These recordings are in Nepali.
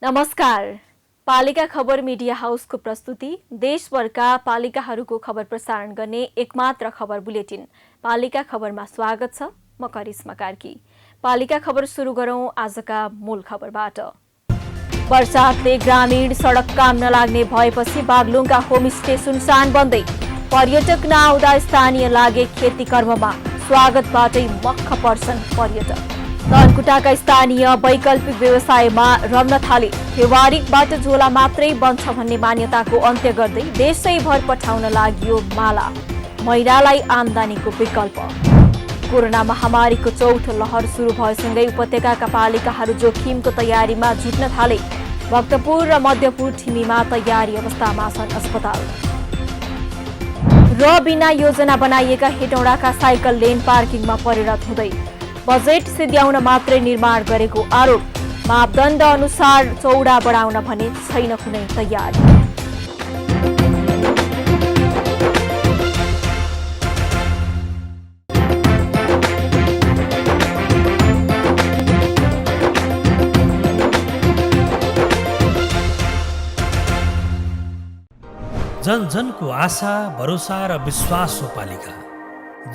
नमस्कार। पालिका खबर मिडिया हाउसको प्रस्तुति देशभरका पालिकाहरूको खबर प्रसारण गर्ने एकमात्र खबर बुलेटिन पालिका खबरमा स्वागत छ। म करिश्मा कार्की। पालिका खबर सुरु गरौं आजका मूल खबरबाट। वर्षातले ग्रामीण सडक काम नलाग्ने भएपछि बागलुङका होमस्टे सुनसान बन्दै, पर्यटक नआउँदा स्थानीय लागे खेती कर्ममा, स्वागतबाटै मक्ख पर्छन् पर्यटक। धनकुटाका स्थानीय वैकल्पिक व्यवसायमा रम्न थाले, व्यावहारिकबाट झोला मात्रै बन्छ भन्ने मान्यताको अन्त्य गर्दै देशैभर पठाउन लाग्यो माला, महिलालाई आम्दानीको विकल्प। कोरोना महामारीको चौथो लहर सुरु भएसँगै उपत्यकाका पालिकाहरू जोखिमको तयारीमा जुट्न थाले। भक्तपुर र मध्यपुर ठिमीमा तयारी अवस्थामा छन् अस्पताल। र बिना योजना बनाइएका हेटौडाका साइकल लेन पार्किङमा परिणत हुँदै, बजेट सिद्ध्याउन मात्रै निर्माण गरेको आरोप। मापदण्ड अनुसार चौडा बढाउन भने छैन कुनै तयारी। जनजनको आशा, भरोसा र विश्वास हो पालिका।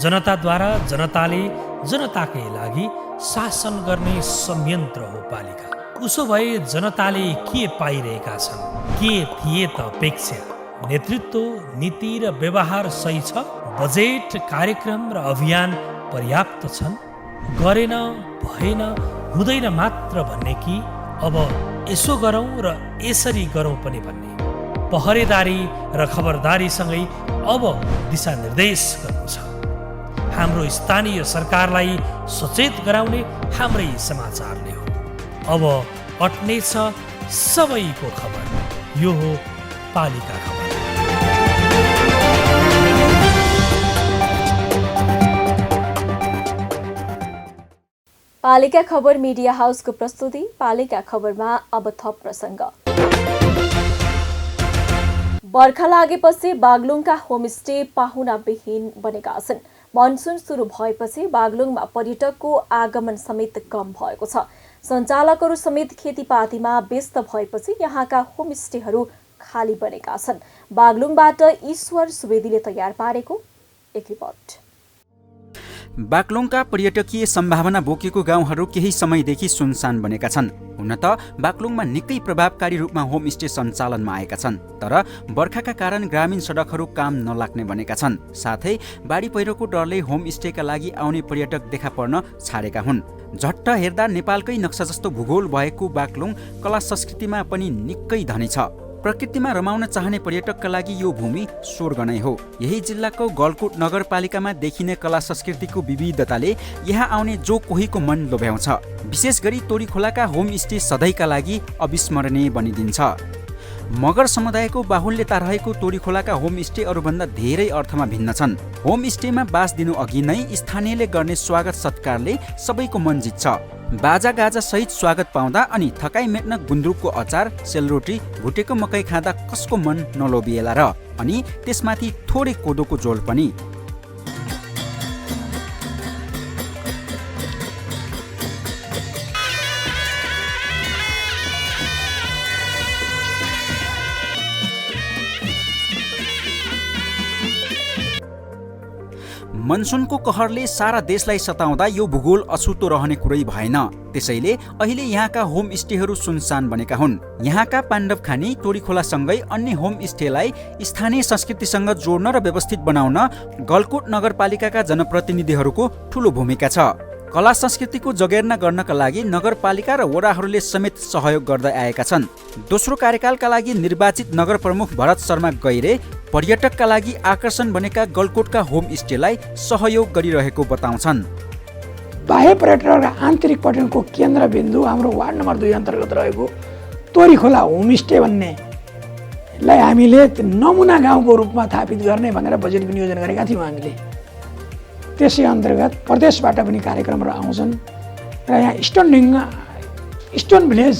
जनताद्वारा जनताले जनताकै लागि शासन गर्ने संयन्त्र हो पालिका। उसो भए जनताले के पाइरहेका छन्? के थिए त अपेक्षा? नेतृत्व, नीति र व्यवहार सही छ? बजेट, कार्यक्रम र अभियान पर्याप्त छन्? गरेन, भएन, हुँदैन मात्र भन्ने कि अब यसो गरौँ र यसरी गरौँ पनि भन्ने? पहरेदारी र खबरदारीसँगै अब दिशानिर्देश गर्नु छ। हाम्रो स्थानीय सरकारलाई सचेत गराउने हाम्रै समाचारले हो। अब अट्नेछ सबैको खबर। यो हो पालिका खबर। पालिका खबर मिडिया हाउसको प्रस्तुति पालिका खबरमा अब थप प्रसङ्ग। बर्खा लागेपछि बागलुङका होमस्टे पाहुनाविहीन बनेका छन्। मनसुन सुरु भएपछि बागलुङमा पर्यटकको आगमन समेत कम भएको छ। सञ्चालकहरू समेत खेतीपातीमा व्यस्त भएपछि यहाँका होमस्टेहरू खाली बनेका छन्। बागलुङबाट ईश्वर सुवेदीले तयार पारेको एक रिपोर्ट। बागलुङका पर्यटकीय सम्भावना बोकेको गाउँहरू केही समयदेखि सुनसान बनेका छन्। हुन त बागलुङमा निकै प्रभावकारी रूपमा होमस्टे सञ्चालनमा आएका छन्, तर बर्खाका कारण ग्रामीण सडकहरू काम नलाग्ने बनेका छन्। साथै बाढी पहिरोको डरले होमस्टेका लागि आउने पर्यटक देखा पर्न छाडेका हुन्। झट्ट हेर्दा नेपालकै नक्सा जस्तो भूगोल भएको बागलुङ कला संस्कृतिमा पनि निकै धनी छ। प्रकृतिमा रमाउन चाहने पर्यटकका लागि यो भूमि स्वर्ग नै हो। यही जिल्लाको गलकुट नगरपालिकामा देखिने कला संस्कृतिको विविधताले यहाँ आउने जो कोहीको मन लोभ्याउँछ। विशेष गरी तोरीखोलाका होमस्टे सधैँका लागि अविस्मरणीय बनिदिन्छ। मगर समुदायको बाहुल्यता रहेको तोरीखोलाका होमस्टे अरूभन्दा धेरै अर्थमा भिन्न छन्। होमस्टेमा बास दिनु अघि नै स्थानीयले गर्ने स्वागत सत्कारले सबैको मन जित्छ। बाजा गाजा सहित स्वागत पाउँदा अनि थकाइ मेट्न गुन्द्रुकको अचार, सेलरोटी, भुटेको मकै खाँदा कसको मन नलोभिएला र? अनि त्यसमाथि थोरै कोदोको झोल पनि। मनसुनको कहरले सारा देशलाई सताउँदा यो भूगोल अछुतो रहने कुरै भएन। त्यसैले अहिले यहाँका होमस्टेहरू सुनसान बनेका हुन्। यहाँका पाण्डव खानी, तोरीखोलासँगै अन्य होमस्टेलाई स्थानीय संस्कृतिसँग जोड्न र व्यवस्थित बनाउन गलकुट नगरपालिकाका जनप्रतिनिधिहरूको ठूलो भूमिका छ। कला संस्कृतिको जगेर्ना गर्नका लागि नगरपालिका र वडाहरूले समेत सहयोग गर्दै आएका छन्। दोस्रो कार्यकालका लागि निर्वाचित नगर प्रमुख भरत शर्मा गैरे पर्यटकका लागि आकर्षण बनेका गलकोटका होमस्टेलाई सहयोग गरिरहेको बताउँछन्। बाह्य पर्यटन र आन्तरिक पर्यटनको केन्द्रबिन्दु हाम्रो वार्ड नम्बर 2 अन्तर्गत रहेको तोरीखोला होमस्टे भन्नेलाई हामीले नमुना गाउँको रूपमा स्थापित गर्ने भनेर बजेट विनियोजन गरेका थियौँ हामीले। त्यसै अन्तर्गत प्रदेशबाट पनि कार्यक्रमहरू आउँछन् र यहाँ स्टोन भिलेज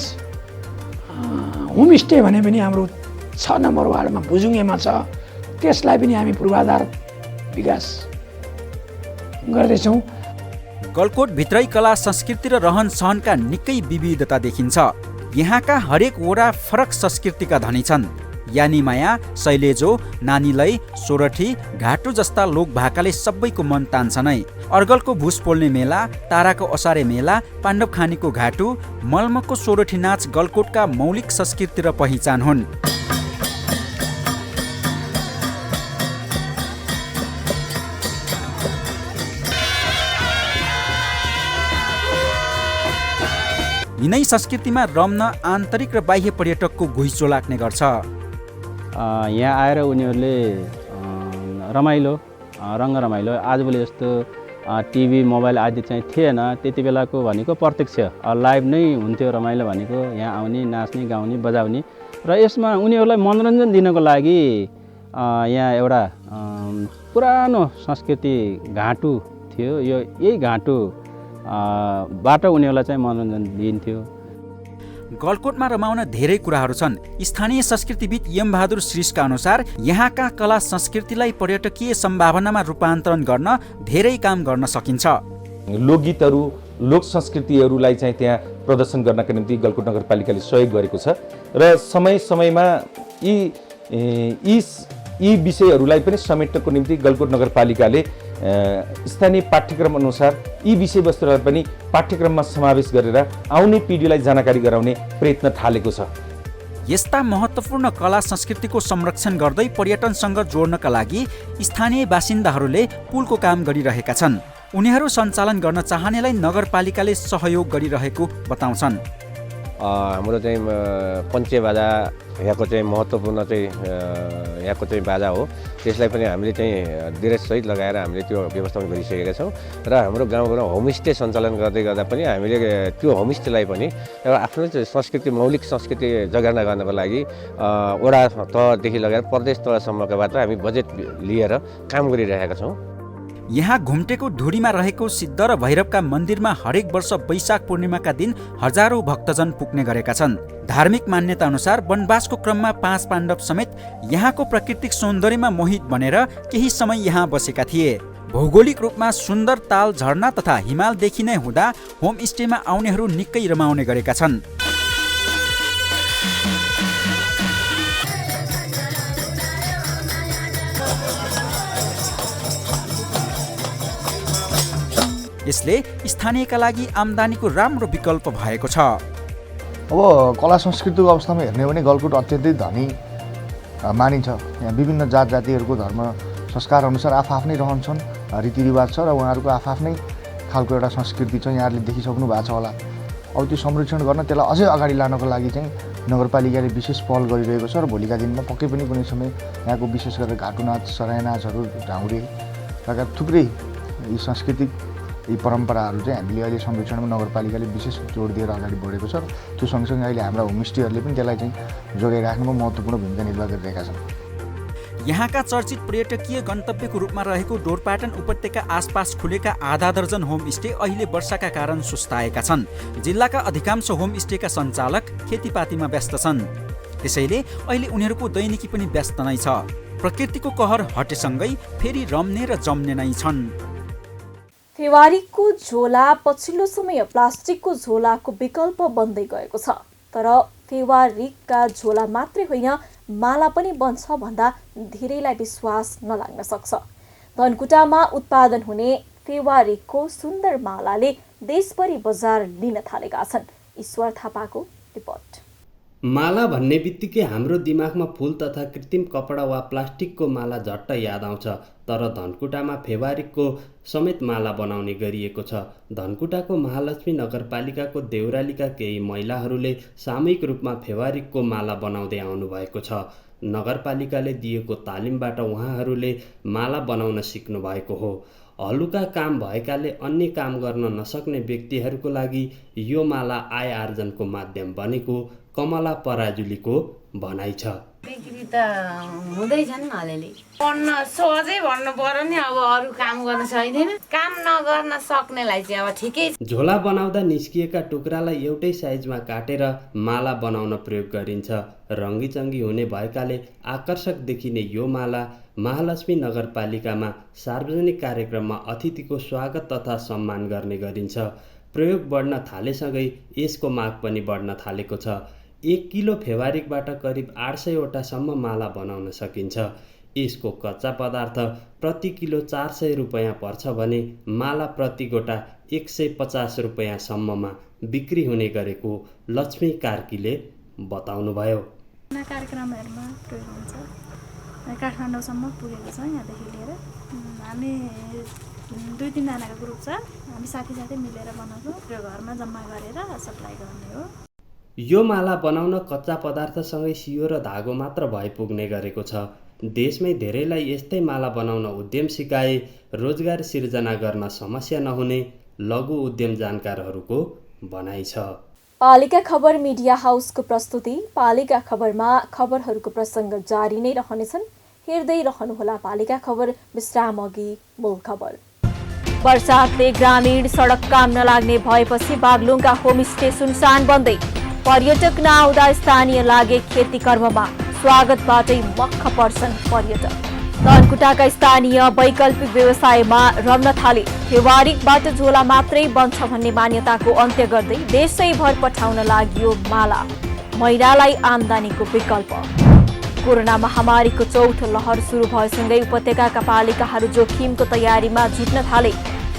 होमस्टे भने पनि हाम्रो 6 नम्बर वार्डमा भुजुङेमा छ। त्यसलाई पनि हामी पूर्वाधार विकास गर्दैछौँ। गलकोट भित्रै कला संस्कृति र रहन सहनका निकै विविधता देखिन्छ। यहाँका हरेक वडा फरक संस्कृतिका धनी छन्। यानीमाया, शैलेजो, नानीलै, सोरठी, घाटु जस्ता लोकभाकाले सबैको मन तान्छ नै। अर्गलको भुस पोल्ने मेला, ताराको असारे मेला, पाण्डवखानीको घाटु, मल्मको सोरठी नाच गलकोटका मौलिक संस्कृति र पहिचान हुन्। यिनै संस्कृतिमा रम्न आन्तरिक र बाह्य पर्यटकको घुइँचो लाग्ने गर्छ। यहाँ आएर उनीहरूले रमाइलो रङ्ग रमाइलो आजभोलि जस्तो टिभी मोबाइल आदि चाहिँ थिएन। त्यति बेलाको भनेको प्रत्यक्ष लाइभ नै हुन्थ्यो रमाइलो भनेको। यहाँ आउने, नाच्ने, गाउने, बजाउने र यसमा उनीहरूलाई मनोरञ्जन दिनको लागि यहाँ एउटा पुरानो संस्कृति घाटु थियो। यही घाटु बाट उनीहरूलाई चाहिँ मनोरञ्जन दिन्थ्यो। गलकोटमा रमाउन धेरै कुराहरू छन्। स्थानीय संस्कृतिविद यमबहादुर श्रीषका अनुसार यहाँका कला संस्कृतिलाई पर्यटकीय सम्भावनामा रूपान्तरण गर्न धेरै काम गर्न सकिन्छ। लोकगीतहरू, लोक संस्कृतिहरूलाई चाहिँ त्यहाँ प्रदर्शन गर्नका निम्ति गलकोट नगरपालिकाले सहयोग गरेको छ र समय समयमा यी विषयहरूलाई पनि समेट्नको निम्ति गलकोट नगरपालिकाले स्थानीय पाठ्यक्रम अनुसार यी विषयवस्तुलाई पनि पाठ्यक्रममा समावेश गरेर आउने पिँढीलाई जानकारी गराउने प्रयत्न थालेको छ। यस्ता महत्त्वपूर्ण कला संस्कृतिको संरक्षण गर्दै पर्यटनसँग जोड्नका लागि स्थानीय बासिन्दाहरूले पुलको काम गरिरहेका छन्। उनीहरू सञ्चालन गर्न चाहनेलाई नगरपालिकाले सहयोग गरिरहेको बताउँछन्। हाम्रो चाहिँ पञ्चे बाजा यहाँको चाहिँ महत्त्वपूर्ण चाहिँ यहाँको चाहिँ बाजा हो। त्यसलाई पनि हामीले चाहिँ ड्रेससहित लगाएर हामीले त्यो व्यवस्थापन गरिसकेका छौँ र हाम्रो गाउँघरमा होमस्टे सञ्चालन गर्दै गर्दा पनि हामीले त्यो होमस्टेलाई पनि एउटा आफ्नो संस्कृति, मौलिक संस्कृति जगार्ना गर्नको लागि वडा तहदेखि लगाएर प्रदेश तहसम्मकाबाट हामी बजेट लिएर काम गरिरहेका छौँ। यहाँ घुम्टेको धुरीमा रहेको सिद्ध र भैरवका मन्दिरमा हरेक वर्ष वैशाख पूर्णिमाका दिन हजारौं भक्तजन पुग्ने गरेका छन्। धार्मिक मान्यता अनुसार वनवासको क्रममा 5 पाण्डव समेत यहाँको प्राकृतिक सौन्दर्यमा मोहित बनेर केही समय यहाँ बसेका थिए। भौगोलिक रूपमा सुन्दर ताल, झरना तथा हिमाल देखि नै हुँदा होमस्टेमा आउनेहरू निकै रमाउने गरेका छन्। यसले स्थानीयका लागि आम्दानीको राम्रो विकल्प भएको छ। अब कला संस्कृतिको अवस्थामा हेर्ने हो भने गलकोट अत्यन्तै धनी मानिन्छ। यहाँ विभिन्न जात जातिहरूको धर्म संस्कार अनुसार आफआफ्नै रहन्छन्, रीतिरिवाज छ र उहाँहरूको आफआफ्नै खालको एउटा संस्कृति छ। यहाँहरूले देखिसक्नु भएको छ होला। अब त्यो संरक्षण गर्न, त्यसलाई अझै अगाडि लानको लागि चाहिँ नगरपालिकाले विशेष पहल गरिरहेको छ र भोलिका दिनमा पक्कै पनि कुनै समय यहाँको विशेष गरेर घाटु नाच, सराय नाचहरू, ढाउरे लगायत थुप्रै यी सांस्कृतिक यी परम्पराहरू चाहिँ हामीले अहिले संरक्षणमा नगरपालिकाले विशेष जोड दिएर अगाडि बढेको छ। त्यो सँगसँगै अहिले हाम्रा होमस्टेहरूले पनि त्यसलाई चाहिँ जोगाइराख्नुमा महत्त्वपूर्ण भूमिका निर्वाह गरिरहेका छन्। यहाँका चर्चित पर्यटकीय गन्तव्यको रूपमा रहेको डोरपाटन उपत्यका आसपास खुलेका आधा दर्जन होमस्टे अहिले वर्षाका कारण सुस्ताएका छन्। जिल्लाका अधिकांश होमस्टेका सञ्चालक खेतीपातीमा व्यस्त छन्। त्यसैले अहिले उनीहरूको दैनिकी पनि व्यस्त नै छ। प्रकृतिको कहर हटेसँगै फेरि रम्ने र जम्ने नै छन्। फेवारीको झोला पछिल्लो समय प्लास्टिकको झोलाको विकल्प बन्दै गएको छ। तर फेवारीका झोला मात्रै होइन, माला पनि बन्छ भन्दा धेरैलाई विश्वास नलाग्न सक्छ। धनकुटामा उत्पादन हुने फेवारीको सुन्दर मालाले देशभरि बजार लिन थालेका छन्। ईश्वर थापाको रिपोर्ट। माला भन्ने बित्तिकै हाम्रो दिमागमा फूल तथा कृत्रिम कपडा वा प्लास्टिकको माला झट्ट याद आउँछ। तर धनकुटामा फेवारीको समेत माला बनाउने गरिएको छ। धनकुटाको महालक्ष्मी नगरपालिकाको देउरालीका केही महिलाहरूले सामूहिक रूपमा फेवारीको माला बनाउँदै आउनुभएको छ। नगरपालिकाले दिएको तालिमबाट उहाँहरूले माला बनाउन सिक्नु भएको हो। हलुका काम भएकाले अन्य काम गर्न नसक्ने व्यक्तिहरूको लागि यो माला आय आर्जनको माध्यम बनेको कमला पराजुलीको भनाइ छ। बिक्री त हुँदैछन् अलिअलि, पढ्न सोझै भन्नु पर्यो नि। अब अरू काम गर्न सकिँदैन, काम नगर्न सक्नेलाई चाहिँ अब ठिकै। झोला बनाउँदा निस्किएका टुक्रालाई एउटै साइजमा काटेर माला बनाउन प्रयोग गरिन्छ। रङ्गीचङ्गी हुने भएकाले आकर्षक देखिने यो माला महालक्ष्मी नगरपालिकामा सार्वजनिक कार्यक्रममा अतिथिको स्वागत तथा सम्मान गर्ने गरिन्छ। प्रयोग बढ्न थालेसँगै यसको माग पनि बढ्न थालेको छ। 1 किलो फेवारिकबाट करिब 800वटासम्म माला बनाउन सकिन्छ। यसको कच्चा पदार्थ प्रति किलो 400 रुपैयाँ पर्छ भने माला प्रति गोटा 150 रुपैयाँसम्ममा बिक्री हुने गरेको लक्ष्मी कार्कीले बताउनुभयो। कार्यक्रमहरूमा प्रयोग हुन्छ। काठमाडौँसम्म पुगेको छ। यहाँदेखि लिएर हामी 2-3 जनाको ग्रुप छ। हामी साथी मिलेर बनाउँछौँ। त्यो घरमा जम्मा गरेर सप्लाई गर्ने हो। यो माला बनाउन कच्चा पदार्थसँगै सियो र धागो मात्र भए पुग्ने गरेको छ। देशमै धेरैलाई यस्तै माला बनाउन उद्यम सिकाए रोजगार सिर्जना गर्न समस्या नहुने लघु उद्यम जानकारहरूको भनाइ छ। पालिका खबर मिडिया हाउसको प्रस्तुति। पालिका खबरमा खबरहरूको प्रसङ्ग जारी नै रहनेछन्। हेर्दै रहनुहोला पालिका खबर। विश्राम अघि मूल खबर। वर्षातले ग्रामीण सडक काम नलाग्ने भएपछि बागलुङका होमस्टे सुनसान बन्दै पर्यटक नआउँदा स्थानीय लागे खेती कर्ममा। स्वागतबाटै मक्ख पर्छन् पर्यटक। धनकुटाका स्थानीय वैकल्पिक व्यवसायमा रम्न थाले। फेवारिकबाट झोला मात्रै बन्छ भन्ने मान्यताको अन्त्य गर्दै देशैभर पठाउन लाग्यो माला। महिलालाई आम्दानीको विकल्प। कोरोना महामारीको चौथो लहर सुरु भएसँगै उपत्यकाका पालिकाहरू जोखिमको तयारीमा जुट्न थाले।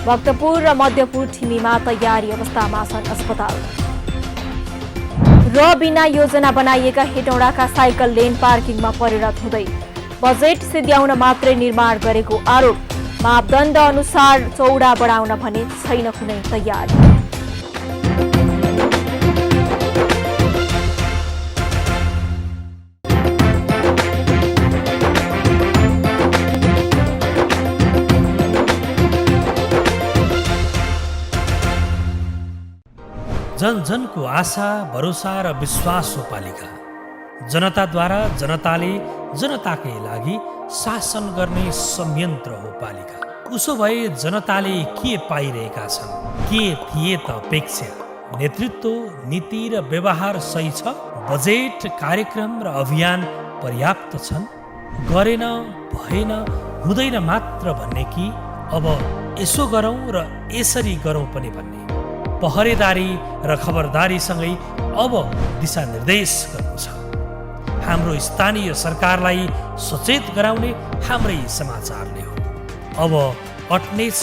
भक्तपुर र मध्यपुर ठिमीमा तयारी अवस्थामा छन् अस्पताल। र बिना योजना बनाइएका हेटौडाका साइकल लेन पार्किङमा परिणत हुँदै बजेट सिद्ध्याउन मात्रै निर्माण गरेको आरोप। मापदण्ड अनुसार चौडा बढाउन भने छैन कुनै तयारी। जन जनको आशा, भरोसा र विश्वास हो पालिका। जनताद्वारा जनताले जनताकै लागि शासन गर्ने संयन्त्र हो पालिका। उसो भए जनताले के पाइरहेका छन्? के थिए त अपेक्षा? नेतृत्व, नीति र व्यवहार सही छ? बजेट, कार्यक्रम र अभियान पर्याप्त छन्? गरेन, भएन, हुँदैन मात्र भन्ने कि अब यसो गरौँ र यसरी गरौँ पनि भन्ने? पहरेदारी र खबरदारीसँगै अब दिशानिर्देश गर्नु छ। हाम्रो स्थानीय सरकारलाई सचेत गराउने हाम्रै समाचारले हो। अब अट्नेछ